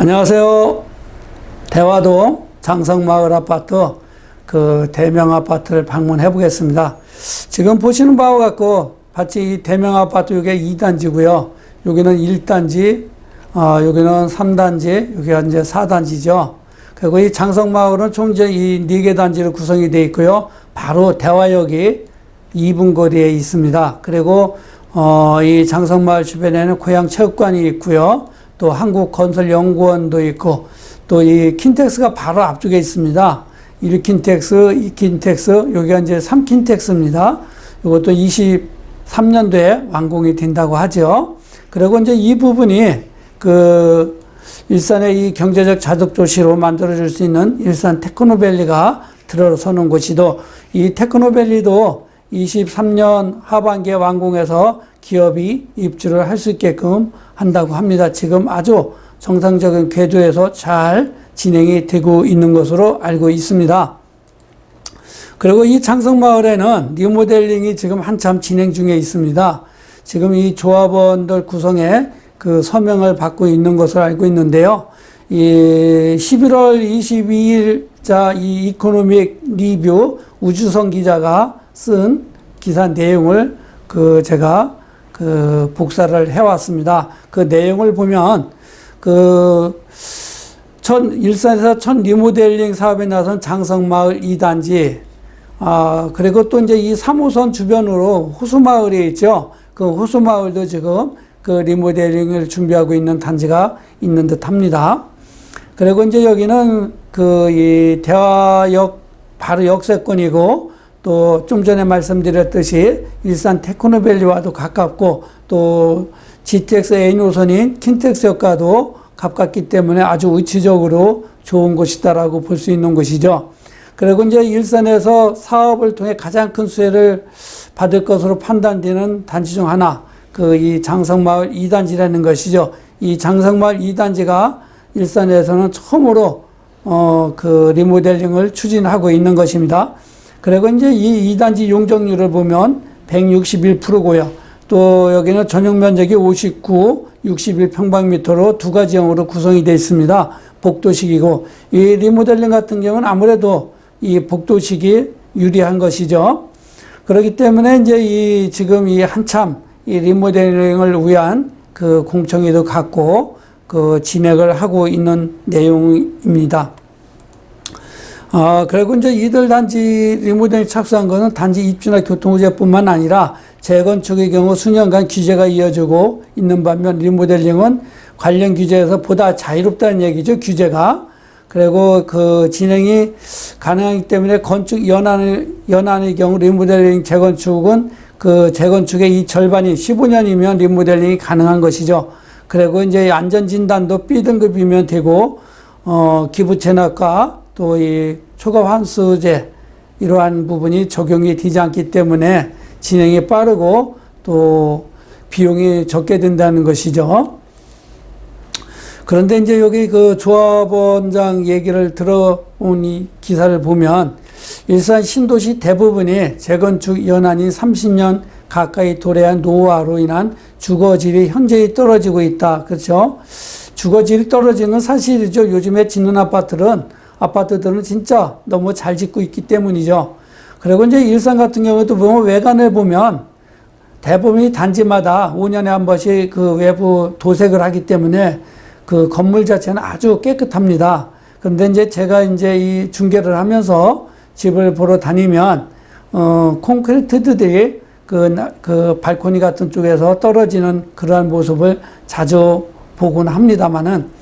안녕하세요. 대화동 장성마을 아파트 대명 아파트를 방문해 보겠습니다. 지금 보시는 바와 같고 마치 이 대명 아파트 이게 2단지고요. 여기는 1단지, 여기는 3단지, 여기가 이제 4단지죠. 그리고 이 장성마을은 총 이제 이 4개 단지로 구성이 되어 있고요. 바로 대화역이 2분 거리에 있습니다. 그리고 이 장성마을 주변에는 고향체육관이 있고요. 또 한국건설연구원도 있고 또 이 킨텍스가 바로 앞쪽에 있습니다. 1킨텍스, 2킨텍스, 여기가 이제 3킨텍스입니다. 이것도 23년도에 완공이 된다고 하죠. 그리고 이제 이 부분이 일산의 이 경제적 자덕도시로 만들어줄 수 있는 일산 테크노밸리가 들어서는 곳이도, 이 테크노밸리도 23년 하반기에 완공해서 기업이 입주를 할 수 있게끔 한다고 합니다. 지금 아주 정상적인 궤도에서 잘 진행이 되고 있는 것으로 알고 있습니다. 그리고 이 장성마을에는 리모델링이 지금 한참 진행 중에 있습니다. 지금 이 조합원들 구성에 서명을 받고 있는 것으로 알고 있는데요. 이 11월 22일자 이 이코노믹 리뷰 우주성 기자가 쓴 기사 내용을 제가 복사를 해왔습니다. 그 내용을 보면 일산에서 첫 리모델링 사업에 나선 장성마을 2단지, 그리고 또 이제 이 3호선 주변으로 호수마을이 있죠. 그 호수마을도 지금 리모델링을 준비하고 있는 단지가 있는 듯 합니다. 그리고 이제 여기는 이 대화역 바로 역세권이고, 또 좀 전에 말씀드렸듯이 일산 테크노밸리와도 가깝고, 또 GTX A노선인 킨텍스역과도 가깝기 때문에 아주 위치적으로 좋은 곳이다라고 볼 수 있는 곳이죠. 그리고 이제 일산에서 사업을 통해 가장 큰 수혜를 받을 것으로 판단되는 단지 중 하나, 이 장성마을 2단지라는 것이죠. 이 장성마을 2단지가 일산에서는 처음으로 리모델링을 추진하고 있는 것입니다. 그리고 이제 이 2단지 용적률을 보면 161%고요. 또 여기는 전용 면적이 59, 61평방미터로 두 가지형으로 구성이 되어 있습니다. 복도식이고, 이 리모델링 같은 경우는 아무래도 이 복도식이 유리한 것이죠. 그렇기 때문에 이제 지금 한참 이 리모델링을 위한 공청회도 갖고 진행을 하고 있는 내용입니다. 그리고 이제 이들 단지 리모델링 착수한 것은 단지 입주나 교통부재뿐만 아니라 재건축의 경우 수년간 규제가 이어지고 있는 반면 리모델링은 관련 규제에서 보다 자유롭다는 얘기죠, 규제가. 그리고 진행이 가능하기 때문에 건축 연한의 경우 리모델링 재건축은 재건축의 이 절반이 15년이면 리모델링이 가능한 것이죠. 그리고 이제 안전진단도 B등급이면 되고, 기부 체납과 또 이 초과 환수제 이러한 부분이 적용이 되지 않기 때문에 진행이 빠르고 또 비용이 적게 든다는 것이죠. 그런데 이제 여기 조합원장 얘기를 들어온 이 기사를 보면 일산 신도시 대부분이 재건축 연한이 30년 가까이 도래한 노후화로 인한 주거질이 현저히 떨어지고 있다. 그렇죠? 주거질이 떨어지는 건 사실이죠. 요즘에 짓는 아파트들은 진짜 너무 잘 짓고 있기 때문이죠. 그리고 이제 일산 같은 경우도 보면 외관을 보면 대부분이 단지마다 5년에 한 번씩 외부 도색을 하기 때문에 건물 자체는 아주 깨끗합니다. 그런데 이제 제가 이제 이 중계를 하면서 집을 보러 다니면, 콘크리트들이 발코니 같은 쪽에서 떨어지는 그러한 모습을 자주 보곤 합니다만은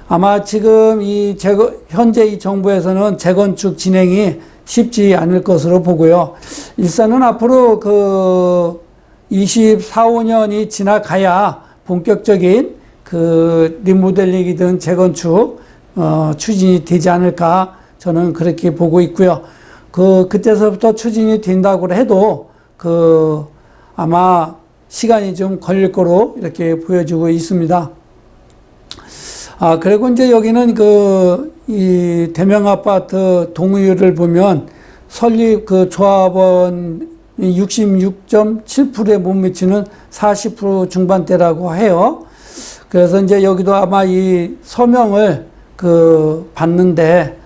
아마 지금 현재 이 정부에서는 재건축 진행이 쉽지 않을 것으로 보고요. 일산은 앞으로 24, 5년이 지나가야 본격적인 리모델링이든 재건축, 추진이 되지 않을까 저는 그렇게 보고 있고요. 그때서부터 추진이 된다고 해도 아마 시간이 좀 걸릴 거로 이렇게 보여지고 있습니다. 그리고 이제 여기는 이 대명 아파트 동의율을 보면 설립 조합원 66.7%에 못 미치는 40% 중반대라고 해요. 그래서 이제 여기도 아마 이 서명을 받는데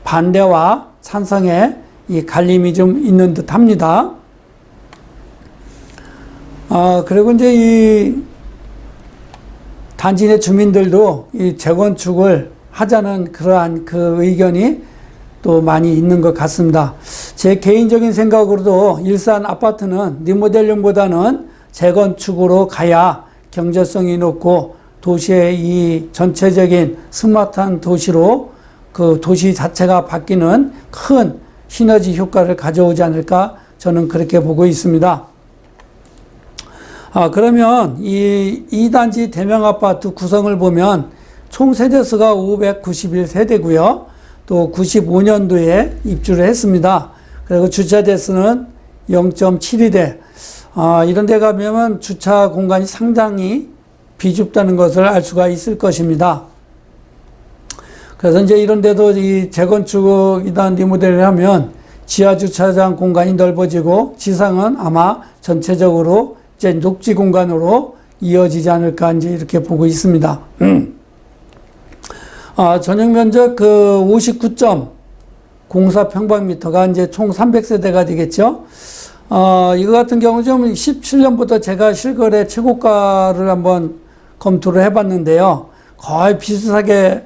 반대와 찬성의 이 갈림이 좀 있는 듯 합니다. 그리고 이제 이 단지 내 주민들도 이 재건축을 하자는 그러한 그 의견이 또 많이 있는 것 같습니다. 제 개인적인 생각으로도 일산 아파트는 리모델링보다는 재건축으로 가야 경제성이 높고 도시의 이 전체적인 스마트한 도시로 그 도시 자체가 바뀌는 큰 시너지 효과를 가져오지 않을까 저는 그렇게 보고 있습니다. 그러면 이 2단지 대명 아파트 구성을 보면 총 세대수가 591세대고요. 또 95년도에 입주를 했습니다. 그리고 주차 대수는 0.72대. 이런 데 가면 주차 공간이 상당히 비좁다는 것을 알 수가 있을 것입니다. 그래서 이제 이런 데도 이 재건축이나 리모델을 하면 지하 주차장 공간이 넓어지고 지상은 아마 전체적으로 이제 녹지 공간으로 이어지지 않을까 이제 이렇게 보고 있습니다. 전용 면적 59.04평방미터가 이제 총 300세대가 되겠죠. 이거 같은 경우 좀 17년부터 제가 실거래 최고가를 한번 검토를 해봤는데요. 거의 비슷하게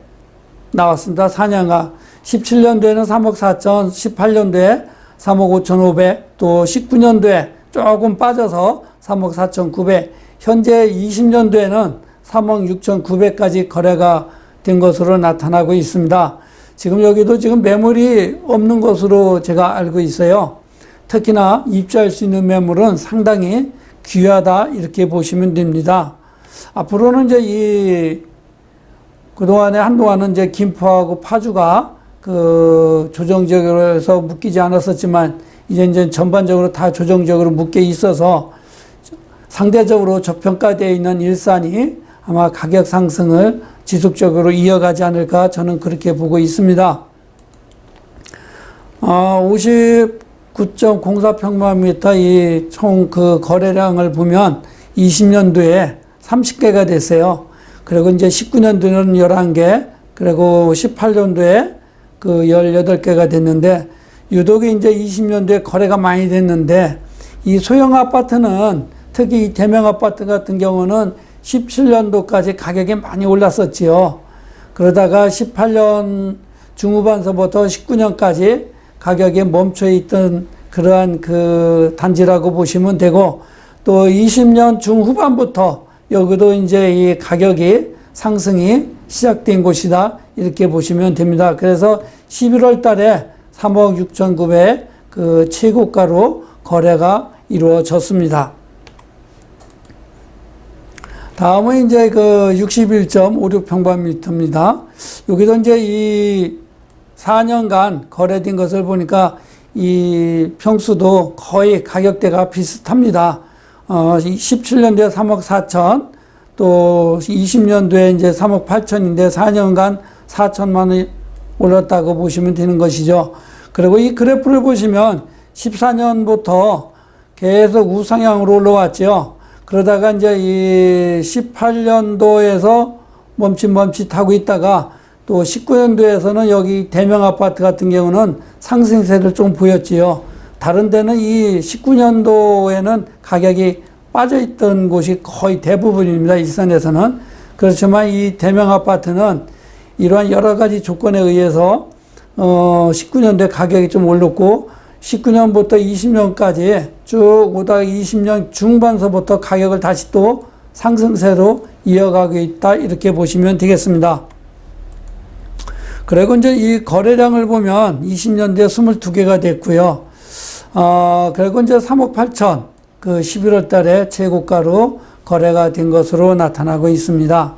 나왔습니다. 4년가. 17년도에는 3억 4천, 18년도에 3억 5,500, 또 19년도에 조금 빠져서 3억 4,900, 현재 20년도에는 3억 6,900까지 거래가 된 것으로 나타나고 있습니다. 지금 여기도 지금 매물이 없는 것으로 제가 알고 있어요. 특히나 입주할 수 있는 매물은 상당히 귀하다 이렇게 보시면 됩니다. 앞으로는 이제 그동안에 한동안은 이제 김포하고 파주가 조정적으로 해서 묶이지 않았었지만 이제 전반적으로 다 조정적으로 묶여 있어서 상대적으로 저평가되어 있는 일산이 아마 가격 상승을 지속적으로 이어가지 않을까 저는 그렇게 보고 있습니다. 59.04평방미터 이 총 거래량을 보면 20년도에 30개가 됐어요. 그리고 이제 19년도에는 11개, 그리고 18년도에 18개가 됐는데, 유독 이제 20년도에 거래가 많이 됐는데, 이 소형 아파트는 특히 이 대명 아파트 같은 경우는 17년도까지 가격이 많이 올랐었지요. 그러다가 18년 중후반서부터 19년까지 가격이 멈춰 있던 그러한 단지라고 보시면 되고, 또 20년 중후반부터 여기도 이제 이 가격이 상승이 시작된 곳이다 이렇게 보시면 됩니다. 그래서 11월 달에 3억 6,900 최고가로 거래가 이루어졌습니다. 다음은 이제 61.56평방미터입니다. 여기도 이제 이 4년간 거래된 것을 보니까 이 평수도 거의 가격대가 비슷합니다. 17년도에 3억 4천, 또 20년도에 이제 3억 8천인데 4년간 4천만 원이 올랐다고 보시면 되는 것이죠. 그리고 이 그래프를 보시면 14년부터 계속 우상향으로 올라왔죠. 그러다가 이제 이 18년도에서 멈칫멈칫하고 있다가 또 19년도에서는 여기 대명 아파트 같은 경우는 상승세를 좀 보였지요. 다른 데는 이 19년도에는 가격이 빠져있던 곳이 거의 대부분입니다. 일산에서는. 그렇지만 이 대명 아파트는 이러한 여러 가지 조건에 의해서 19년도에 가격이 좀 올랐고 19년부터 20년까지 쭉 오다가 20년 중반서부터 가격을 다시 또 상승세로 이어가고 있다 이렇게 보시면 되겠습니다. 그리고 이제 이 거래량을 보면 20년도에 22개가 됐고요. 그리고 이제 3억 8천 11월 달에 최고가로 거래가 된 것으로 나타나고 있습니다.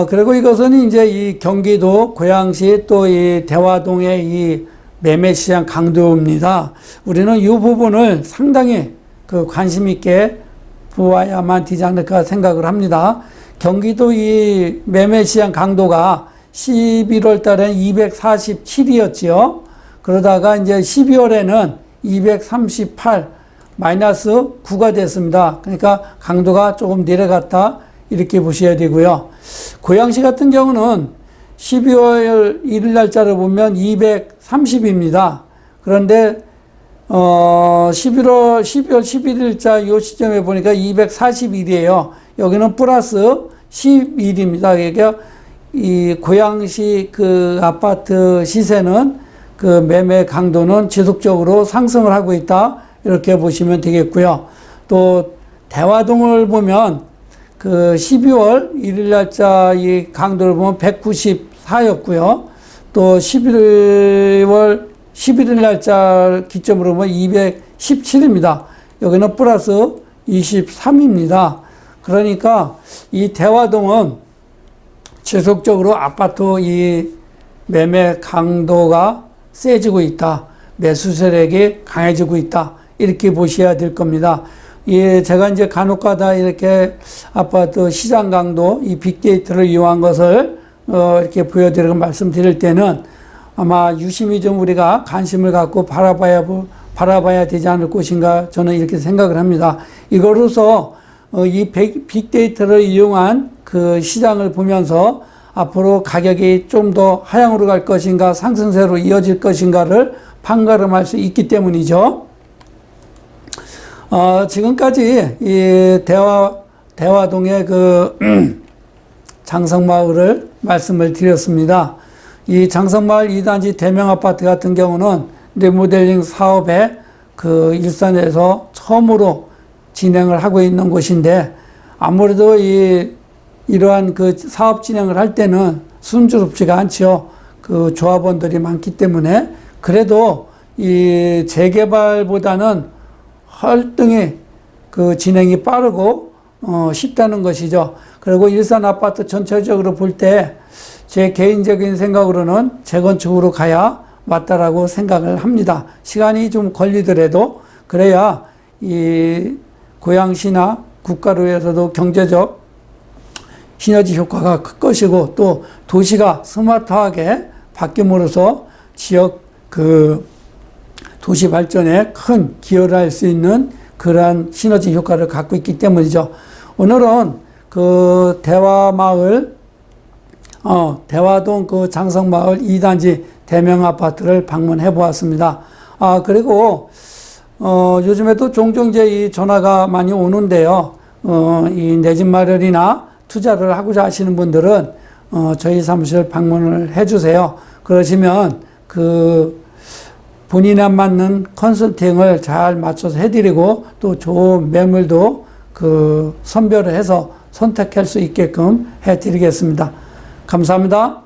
그리고 이것은 이제 이 경기도 고양시 또 이 대화동의 이 매매시장 강도입니다. 우리는 이 부분을 상당히 관심 있게 보아야만 되지 않을까 생각을 합니다. 경기도 이 매매시장 강도가 11월 달에 247이었지요. 그러다가 이제 12월에는 238, 마이너스 9가 됐습니다. 그러니까 강도가 조금 내려갔다 이렇게 보셔야 되고요. 고양시 같은 경우는 12월 1일 날짜를 보면 230입니다. 그런데 12월 11일자 요 시점에 보니까 241이에요. 여기는 플러스 11입니다. 그러니까 이 고양시 그 아파트 시세는 그 매매 강도는 지속적으로 상승을 하고 있다. 이렇게 보시면 되겠고요. 또 대화동을 보면 그 12월 1일 날짜 이 강도를 보면 194였고요. 또 11월 11일 날짜 기점으로 보면 217입니다. 여기는 플러스 23입니다. 그러니까 이 대화동은 지속적으로 아파트 이 매매 강도가 세지고 있다. 매수 세력이 강해지고 있다. 이렇게 보셔야 될 겁니다. 예, 제가 이제 간혹가다 이렇게 아파트 시장 강도, 이 빅데이터를 이용한 것을 이렇게 보여드리고 말씀드릴 때는 아마 유심히 좀 우리가 관심을 갖고 바라봐야 되지 않을 것인가 저는 이렇게 생각을 합니다. 이거로서 이 빅데이터를 이용한 그 시장을 보면서 앞으로 가격이 좀 더 하향으로 갈 것인가 상승세로 이어질 것인가를 판가름할 수 있기 때문이죠. 지금까지 이 대화동의 그 장성마을을 말씀을 드렸습니다. 이 장성마을 2단지 대명아파트 같은 경우는 리모델링 사업에 그 일산에서 처음으로 진행을 하고 있는 곳인데 아무래도 이러한 그 사업 진행을 할 때는 순조롭지가 않죠. 그 조합원들이 많기 때문에 그래도 이 재개발보다는 활동이 그 진행이 빠르고 쉽다는 것이죠. 그리고 일산 아파트 전체적으로 볼 때 제 개인적인 생각으로는 재건축으로 가야 맞다라고 생각을 합니다. 시간이 좀 걸리더라도 그래야 이 고양시나 국가로에서도 경제적 시너지 효과가 클 것이고 또 도시가 스마트하게 바뀜으로써 지역 그 도시 발전에 큰 기여를 할 수 있는 그러한 시너지 효과를 갖고 있기 때문이죠. 오늘은 그 대화동 그 장성마을 2단지 대명 아파트를 방문해 보았습니다. 그리고 요즘에도 종종 이제 이 전화가 많이 오는데요. 이 내 집 마련이나 투자를 하고자 하시는 분들은 저희 사무실 방문을 해 주세요. 그러시면 그 본인에 맞는 컨설팅을 잘 맞춰서 해드리고 또 좋은 매물도 그 선별을 해서 선택할 수 있게끔 해드리겠습니다. 감사합니다.